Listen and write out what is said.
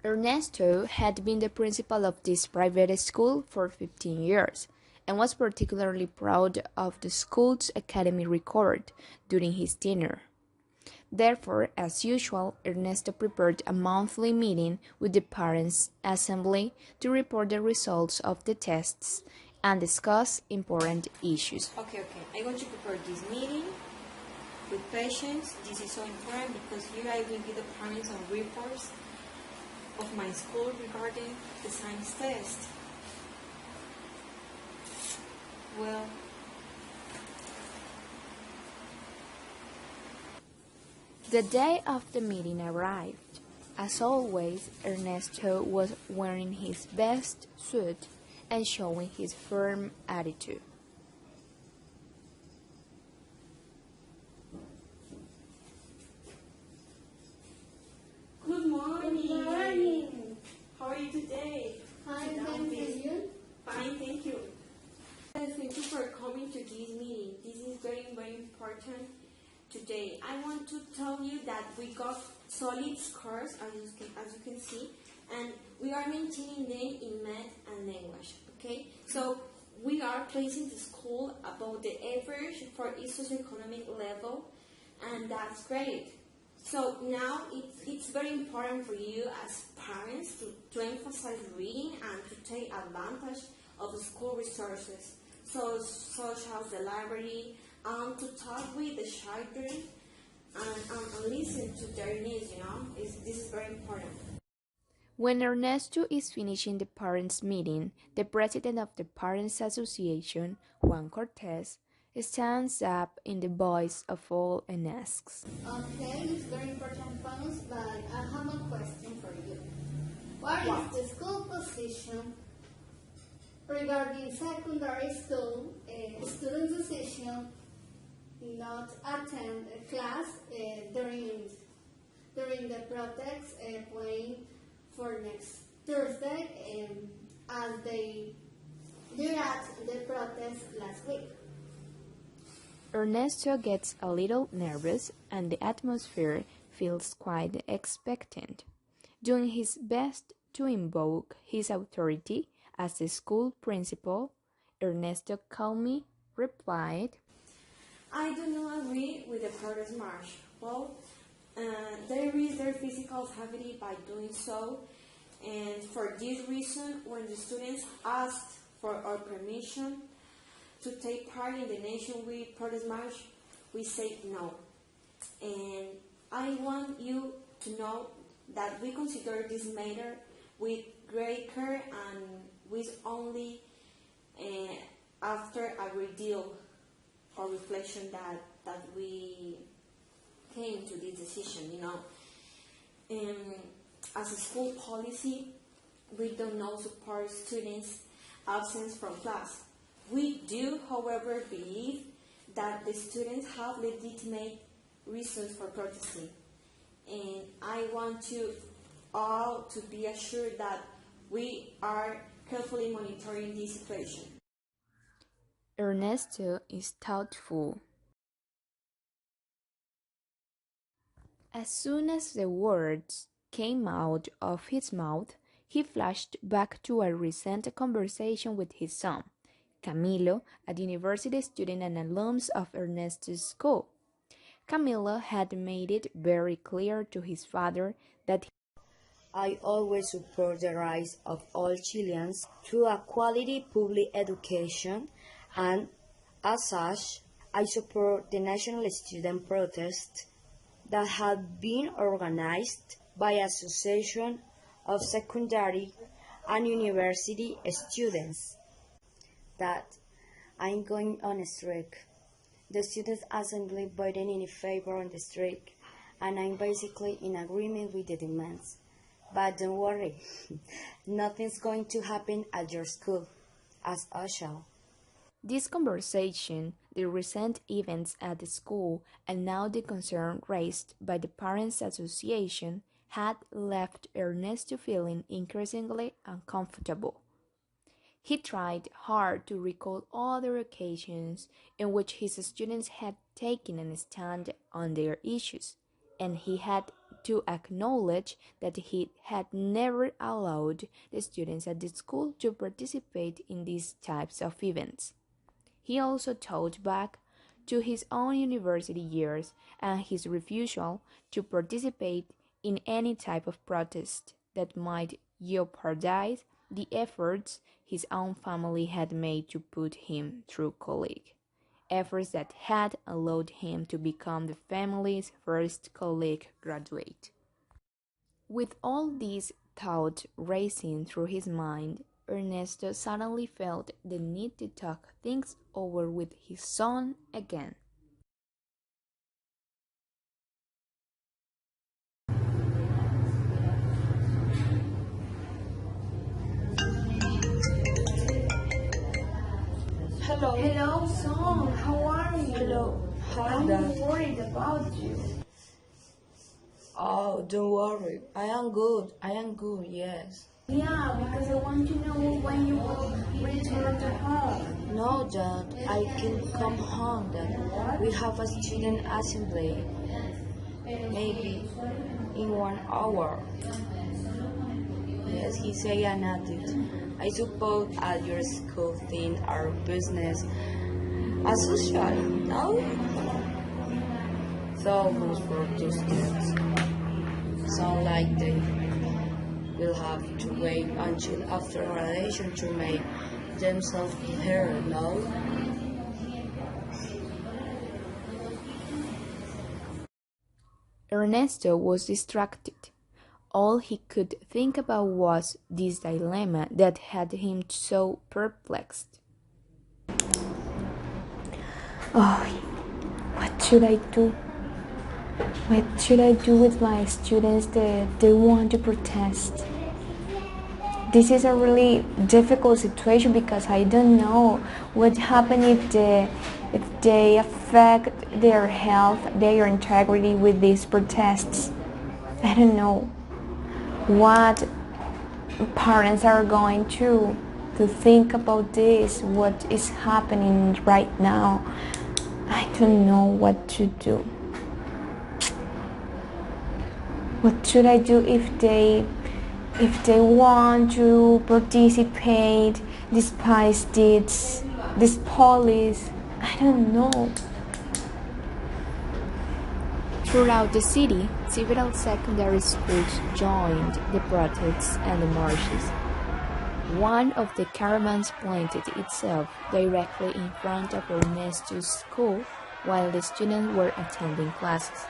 Ernesto had been the principal of this private school for 15 years and was particularly proud of the school's academic record during his tenure. Therefore, as usual, Ernesto prepared a monthly meeting with the Parents' Assembly to report the results of the tests and discuss important issues. Okay. I'm going to prepare this meeting with patience. This is so important because here I will give the parents some reports of my school regarding the science test. Well, the day of the meeting arrived. As always, Ernesto was wearing his best suit and showing his firm attitude. good morning. Good morning. How are you today? Fine, thank you. Fine, thank you. Thank you for coming to this meeting. This is very, very important today. I want to tell you that we got solid scores, as you can see, and we are maintaining them in math and language. Okay, so we are placing the school above the average for each socioeconomic level, and that's great. So now it's very important for you as parents to emphasize reading and to take advantage of the school resources, such as the library, and to talk with the children and listen to their needs, this is very important. When Ernesto is finishing the parents' meeting, the president of the Parents' Association, Juan Cortez, stands up in the voice of all and asks, Okay, it's very important points, but I have a question for you. What is the school position regarding secondary school student decision not attend a class during the protest planned for next Thursday, as they did at the protest last week? Ernesto gets a little nervous and the atmosphere feels quite expectant. Doing his best to invoke his authority as the school principal, Ernesto calmly replied, I do not agree with the protest march. Well, they risk their physical safety by doing so, and for this reason, when the students asked for our permission to take part in the nationwide protest march, we said no. And I want you to know that we consider this matter with great care and with only after a great deal of reflection that we came to this decision, As a school policy, we do not support students' absence from class. We do, however, believe that the students have legitimate reasons for protesting. And I want you all to be assured that we are carefully monitoring this situation. Ernesto is thoughtful. As soon as the words came out of his mouth, he flashed back to a recent conversation with his son, Camilo, a university student and alumnus of Ernesto's school. Camilo had made it very clear to his father that I always support the rise of all Chileans to a quality public education, and as such, I support the national student protests that have been organized by Association of Secondary and University Students. That I'm going on a strike. The Students' Assembly voted in favor of the strike, and I'm basically in agreement with the demands. But don't worry, nothing's going to happen at your school, as usual. this conversation, the recent events at the school, and now the concern raised by the Parents' Association had left Ernesto feeling increasingly uncomfortable. He tried hard to recall other occasions in which his students had taken a stand on their issues, and he had to acknowledge that he had never allowed the students at the school to participate in these types of events. He also thought back to his own university years and his refusal to participate in any type of protest that might jeopardize the efforts his own family had made to put him through college, efforts that had allowed him to become the family's first college graduate. With all these thoughts racing through his mind, Ernesto suddenly felt the need to talk things over with his son again. Hello. Hello, son. How are you? Hello. Hi, I'm Dad. worried about you. Oh, don't worry. I am good. I am good, yes. Yeah, because I want to know when you will return to home. No, Dad. I can come home, Dad. We have a student assembly. Maybe in 1 hour. Yes, he said I nodded. I suppose at your school things are business as usual, no? So much for those kids. Sound like they will have to wait until after graduation to make themselves heard, no? Ernesto was distracted. All he could think about was this dilemma that had him so perplexed. Oh, what should I do? What should I do with my students that they want to protest? This is a really difficult situation because I don't know what happens if they affect their health, their integrity with these protests. I don't know what parents are going to think about this, what is happening right now. I don't know what to do. What should I do if they want to participate despite this police? I don't know. Throughout the city, several secondary schools joined the protests and the marches. One of the caravans planted itself directly in front of Ernesto's school while the students were attending classes.